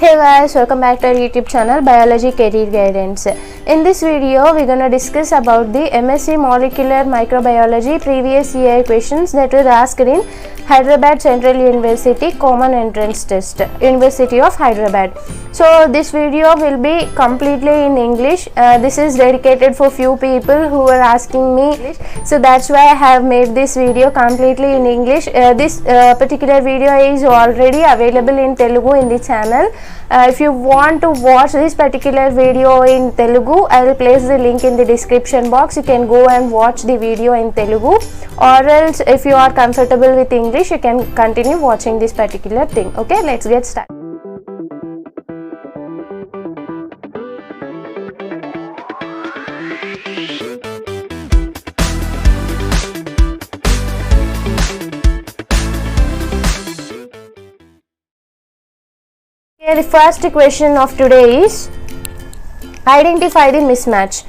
Hey guys, welcome back to our YouTube channel Biology Career Guidance. In this video, we're gonna discuss about the MSc Molecular Microbiology previous year questions that were asked in Hyderabad Central University Common Entrance Test, University of Hyderabad. So this video will be completely in English. This is dedicated for few people who are asking me English. So that's why I have made this video completely in English. This particular video is already available in Telugu in the channel. If you want to watch this particular video in Telugu, I will place the link in the description box. You can go and watch the video in Telugu, or else if you are comfortable with English, you can continue watching this particular thing. Okay, let's get started. Okay, the first question of today is identify the mismatch.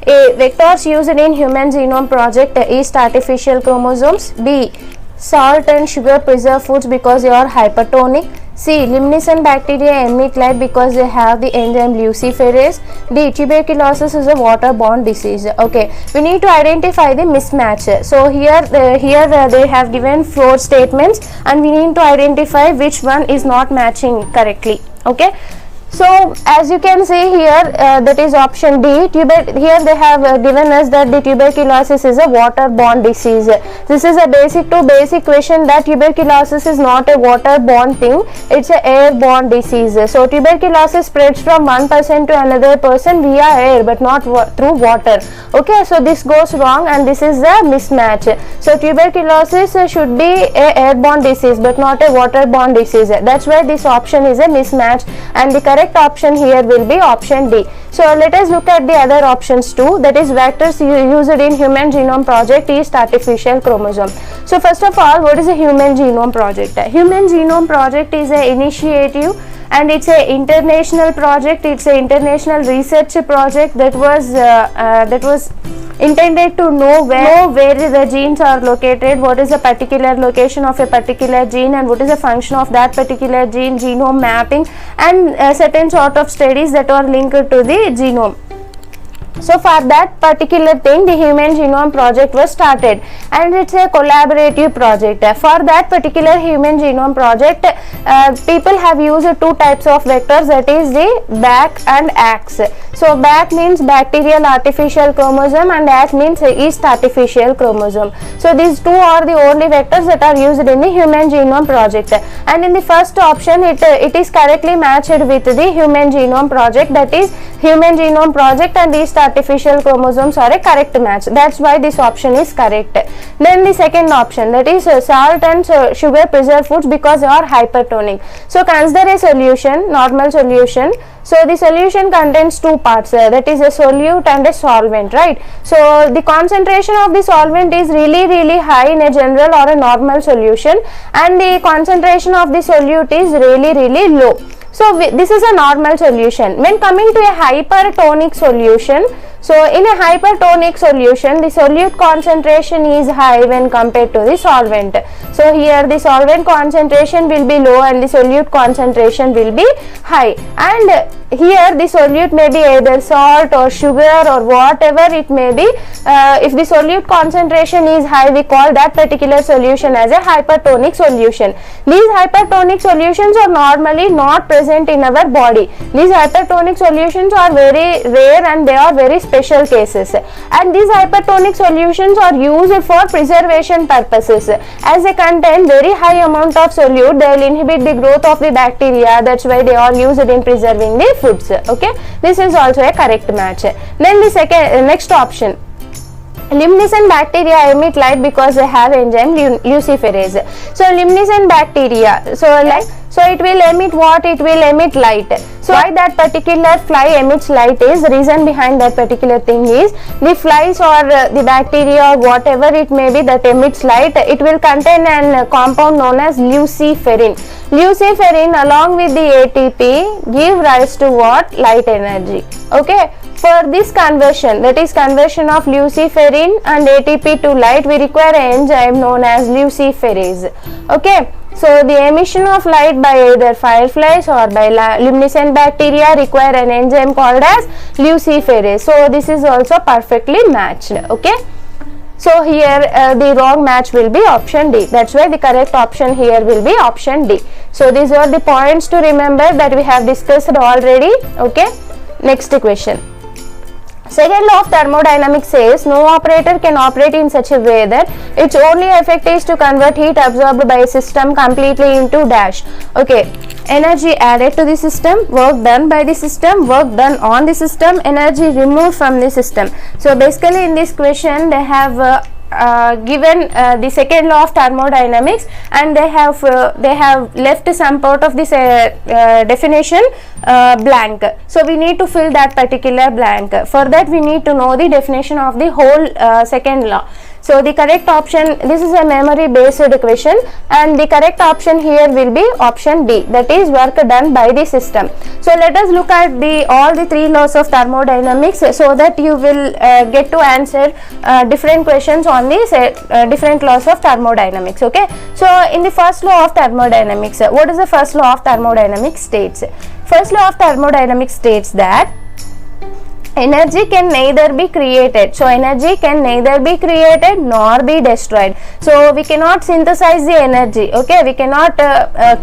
A. Vectors used in Human Genome Project is artificial chromosomes. B. Salt and sugar preserve foods because they are hypertonic. C. Luminescent bacteria emit light because they have the enzyme luciferase. D. Tuberculosis is a waterborne disease. Okay, we need to identify the mismatch. So here they have given 4 statements and we need to identify which one is not matching correctly. Okay, so as you can see here, that is option D. Here they have given us that the tuberculosis is a waterborne disease. This is a basic to basic question that tuberculosis is not a waterborne thing, it's a airborne disease. So tuberculosis spreads from one person to another person via air but not through water. Okay, so this goes wrong and this is a mismatch. So tuberculosis should be a airborne disease but not a waterborne disease. That's why this option is a mismatch and the correct option here will be option D. So let us look at the other options too, that is vectors used in Human Genome Project is artificial chromosome. So first of all, what is a Human Genome Project? Human Genome Project is an initiative and it's an international project, it's an international research project that was intended to know where the genes are located, what is the particular location of a particular gene and what is the function of that particular gene, genome mapping and certain sort of studies that are linked to the genome. So for that particular thing, the Human Genome Project was started and it's a collaborative project. For that particular Human Genome Project, people have used 2 types of vectors, that is the BAC and AX. So BAC means bacterial artificial chromosome and AX means yeast artificial chromosome. So these 2 are the only vectors that are used in the Human Genome Project. And in the first option, it is correctly matched with the Human Genome Project, that is Human Genome Project and yeast artificial chromosomes are a correct match. That's why this option is correct. Then the second option, that is salt and sugar preserve foods because they are hypertonic. So consider a solution, normal solution. So the solution contains 2 parts, that is a solute and a solvent, right? So the concentration of the solvent is really high in a general or a normal solution and the concentration of the solute is really low. So this is a normal solution. When coming to a hypertonic solution, so in a hypertonic solution, the solute concentration is high when compared to the solvent. So here the solvent concentration will be low and the solute concentration will be high. And here the solute may be either salt or sugar or whatever it may be. If the solute concentration is high, we call that particular solution as a hypertonic solution. These hypertonic solutions are normally not present in our body. These hypertonic solutions are very rare and they are very special cases. And these hypertonic solutions are used for preservation purposes. As they contain very high amount of solute, they will inhibit the growth of the bacteria. That's why they are used in preserving the foods. Okay, this is also a correct match. Then the next option, luminescent bacteria emit light because they have enzyme luciferase. So luminescent bacteria, so it will emit what? It will emit light. So why that particular fly emits light is, reason behind that particular thing is the flies or the bacteria or whatever it may be that emits light, it will contain a compound known as luciferin. Luciferin along with the ATP give rise to what? Light energy. Okay. For this conversion, that is conversion of luciferin and ATP to light, we require an enzyme known as luciferase. Okay. So the emission of light by either fireflies or by luminescent bacteria require an enzyme called as luciferase. So this is also perfectly matched. Okay. So here the wrong match will be option D. That's why the correct option here will be option D. So these are the points to remember that we have discussed already. Okay. Next question. Second law of thermodynamics says no operator can operate in such a way that its only effect is to convert heat absorbed by a system completely into dash. Okay, energy added to the system, work done by the system, work done on the system, energy removed from the system. So basically in this question they have given the second law of thermodynamics, and they have left some part of this definition blank. So we need to fill that particular blank. For that we need to know the definition of the whole second law. So the correct option, this is a memory based question, and the correct option here will be option D, that is work done by the system. So let us look at all the three laws of thermodynamics so that you will get to answer different questions on these different laws of thermodynamics. Okay. So in the first law of thermodynamics, what is the first law of thermodynamics states? First law of thermodynamics states that energy can neither be created. So energy can neither be created nor be destroyed. So we cannot synthesize the energy. Okay, we cannot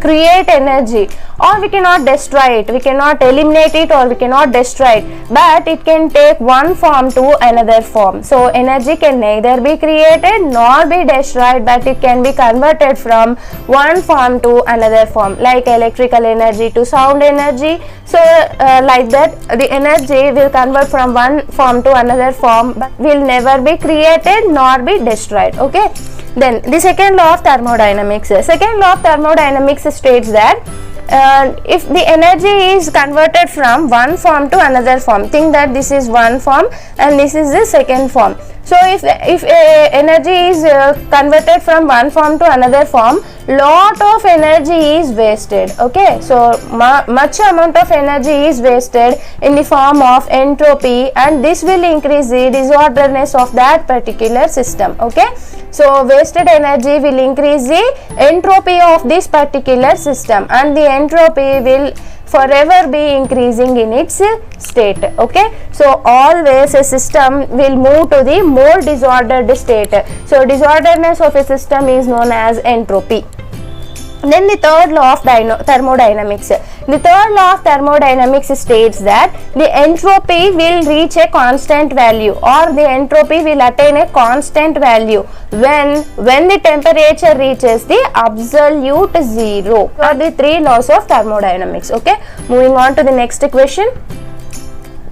create energy, or we cannot destroy it. We cannot eliminate it, or we cannot destroy it, but it can take one form to another form. So energy can neither be created nor be destroyed, but it can be converted from one form to another form, like electrical energy to sound energy. So like that the energy will convert from one form to another form, but will never be created nor be destroyed. Okay. Then the second law of thermodynamics. Second law of thermodynamics states that if the energy is converted from one form to another form, think that this is one form and this is the second form. So if energy is converted from one form to another form, lot of energy is wasted. Okay, so much amount of energy is wasted in the form of entropy, and this will increase the disorderness of that particular system. Okay, so wasted energy will increase the entropy of this particular system, and the entropy will forever be increasing in its state. Okay, so always a system will move to the more disordered state. So disorderness of a system is known as entropy. Then the third law of thermodynamics. The third law of thermodynamics states that the entropy will reach a constant value, or the entropy will attain a constant value when the temperature reaches the absolute zero. Are the three laws of thermodynamics. Okay, moving on to the next question.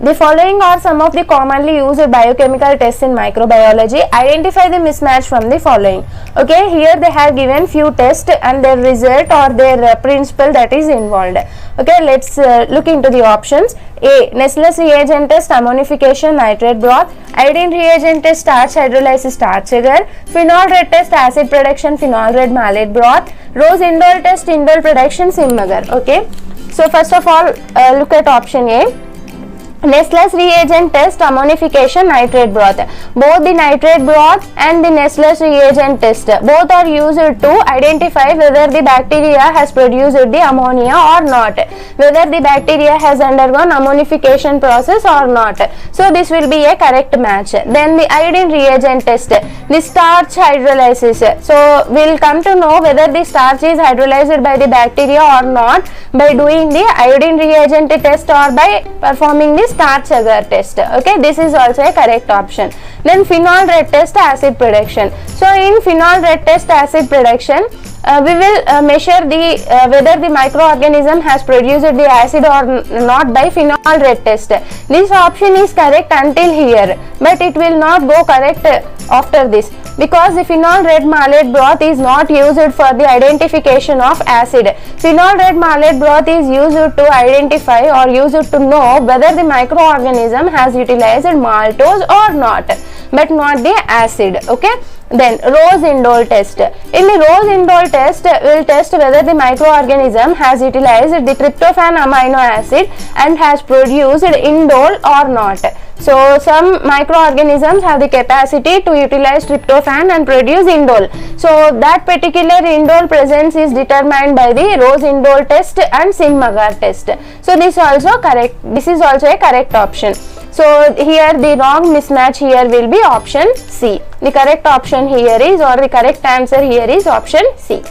The following are some of the commonly used biochemical tests in microbiology. Identify the mismatch from the following. Okay, here they have given few tests and their result or their principle that is involved. Okay, let's look into the options. A. Nestle's reagent test, ammonification, nitrate broth. Iodine reagent test, starch hydrolysis, starch agar. Phenol red test, acid production, phenol red malate broth. Rose indole test, indole production, sim agar. Okay, so first of all look at option A. Nestle's reagent test, ammonification, nitrate broth. Both the nitrate broth and the Nestle's reagent test, both are used to identify whether the bacteria has produced the ammonia or not, whether the bacteria has undergone ammonification process or not. So this will be a correct match. Then the iodine reagent test, the starch hydrolysis. So we will come to know whether the starch is hydrolyzed by the bacteria or not by doing the iodine reagent test or by performing the starch agar test. Okay, this is also a correct option. Then phenol red test, acid production. So in phenol red test, acid production, we will measure the whether the microorganism has produced the acid or not by phenol red test. This option is correct until here, but it will not go correct after this, because the phenol red malate broth is not used for the identification of acid. Phenol red malate broth is used to identify or used to know whether the microorganism has utilized maltose or not. but not the acid. Okay, then Rose-Indol test. In the Rose-Indol test, will test whether the microorganism has utilized the tryptophan amino acid and has produced indole or not. So some microorganisms have the capacity to utilize tryptophan and produce indole. So that particular indole presence is determined by the Rose-Indol test and Sim-Magar test. So this also correct. This is also a correct option. So here the wrong mismatch here will be option C. The correct option here is, or the correct answer here is option C.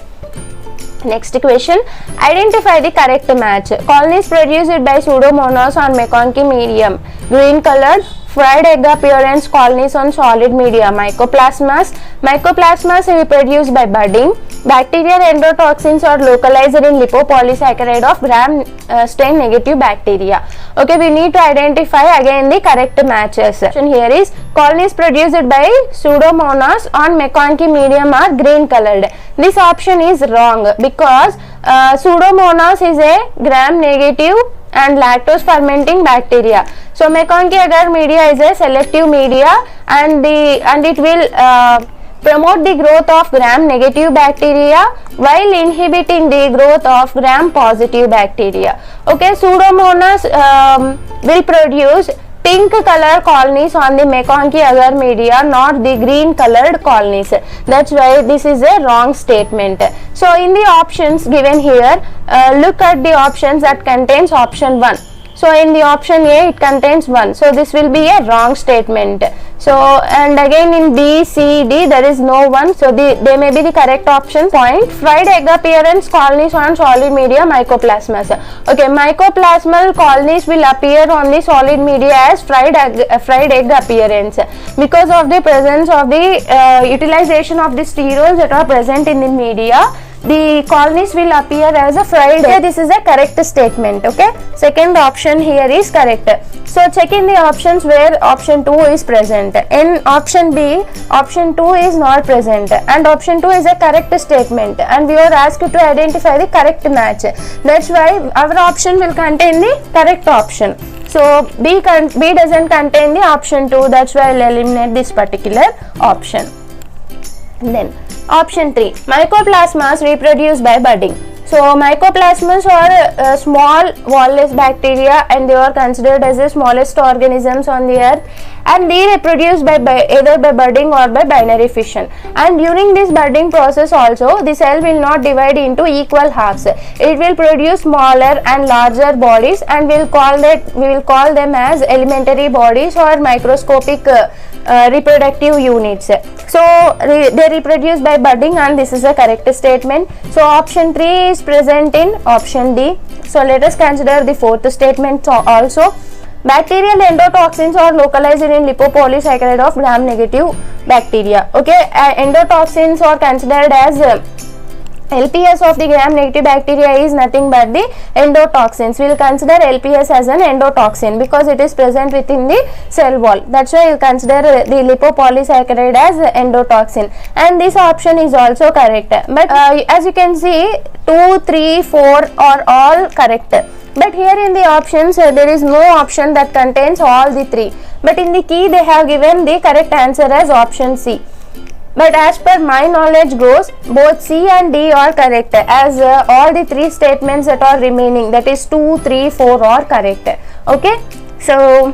Next question, identify the correct match. Colonies produced by Pseudomonas on McConkey medium, green colored. Fried egg appearance, colonies on solid media, Mycoplasmas. Mycoplasmas reproduced by budding. Bacterial endotoxins are localized in lipopolysaccharide of gram stain negative bacteria. Okay, we need to identify again the correct matches. Here is colonies produced by Pseudomonas on McConkey medium are green colored. This option is wrong because Pseudomonas is a gram negative and lactose fermenting bacteria. So McConkey agar media is a selective media and it will promote the growth of gram negative bacteria while inhibiting the growth of gram positive bacteria. Okay, Pseudomonas will produce pink color colonies on the McConkey agar media, not the green colored colonies. That's why this is a wrong statement. So in the options given here, look at the options that contains option 1. So in the option A it contains 1. So this will be a wrong statement. So and again in B, C, D there is no 1. So they may be the correct option. Point, fried egg appearance, colonies on solid media, Mycoplasmas. Okay, mycoplasmal colonies will appear on the solid media as fried egg appearance because of the presence of the utilization of the sterols that are present in the media. The colonies will appear as a fried egg. Okay, this is a correct statement. Okay, second option here is correct. So check in the options where option 2 is present. In option B, option 2 is not present and option 2 is a correct statement and we are asked to identify the correct match. That's why our option will contain the correct option. So B doesn't contain the option 2, that's why I will eliminate this particular option. Then option 3, Mycoplasmas reproduced by budding. So Mycoplasmas are small wall-less bacteria and they are considered as the smallest organisms on the earth and they reproduce by either by budding or by binary fission. And during this budding process also the cell will not divide into equal halves. It will produce smaller and larger bodies and we will call them as elementary bodies or microscopic reproductive units. So they reproduce by budding and this is a correct statement. So option 3 is present in option D. So let us consider the fourth statement also. Bacterial endotoxins are localized in lipopolysaccharide of gram negative bacteria. Okay, endotoxins are considered as LPS of the gram negative bacteria is nothing but the endotoxins. We will consider LPS as an endotoxin because it is present within the cell wall. That's why you consider the lipopolysaccharide as endotoxin. And this option is also correct. But as you can see, 2, 3, 4 are all correct. But here in the options there is no option that contains all the 3. But in the key they have given the correct answer as option C. But as per my knowledge goes, both C and D are correct as all the 3 statements that are remaining, that is 2, 3, 4 are correct. Okay, so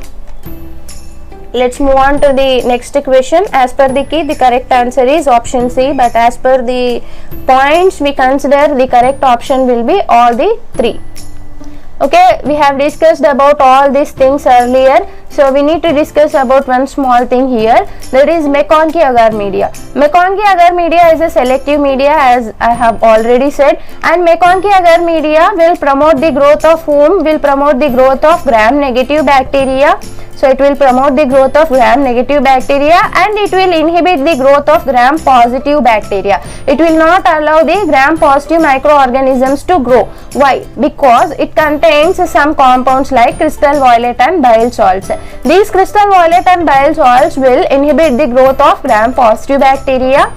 let's move on to the next question. As per the key, the correct answer is option C, but as per the points we consider the correct option will be all the 3. Okay, we have discussed about all these things earlier, so we need to discuss about one small thing here, that is McConkey agar media. McConkey agar media is a selective media as I have already said, and McConkey agar media will promote the growth of whom? Will promote the growth of gram negative bacteria. So it will promote the growth of gram negative bacteria and it will inhibit the growth of gram positive bacteria. It will not allow the gram positive microorganisms to grow. Why? Because it contains some compounds like crystal violet and bile salts. These crystal violet and bile salts will inhibit the growth of gram positive bacteria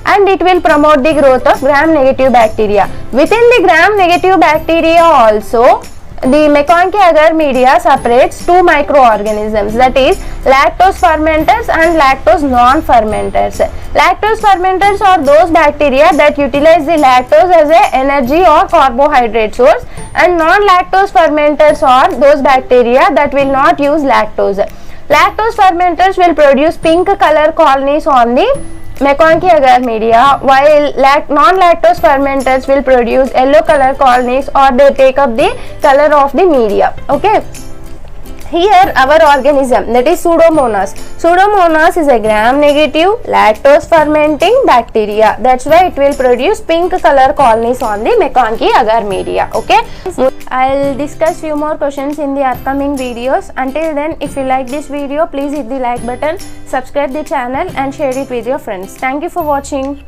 and it will promote the growth of gram negative bacteria. Within the gram negative bacteria also, the McConkey agar media separates two microorganisms, that is lactose fermenters and lactose non-fermenters. Lactose fermenters are those bacteria that utilize the lactose as a energy or carbohydrate source, and non-lactose fermenters are those bacteria that will not use lactose. Lactose fermenters will produce pink color colonies on the McConkey agar media, while non-lactose fermenters will produce yellow color colonies, or they take up the color of the media. Okay. Here our organism, that is Pseudomonas. Pseudomonas is a gram-negative lactose fermenting bacteria. That's why it will produce pink color colonies on the McConkey agar media. Okay. I'll discuss few more questions in the upcoming videos. Until then, if you like this video, please hit the like button, subscribe the channel and share it with your friends. Thank you for watching.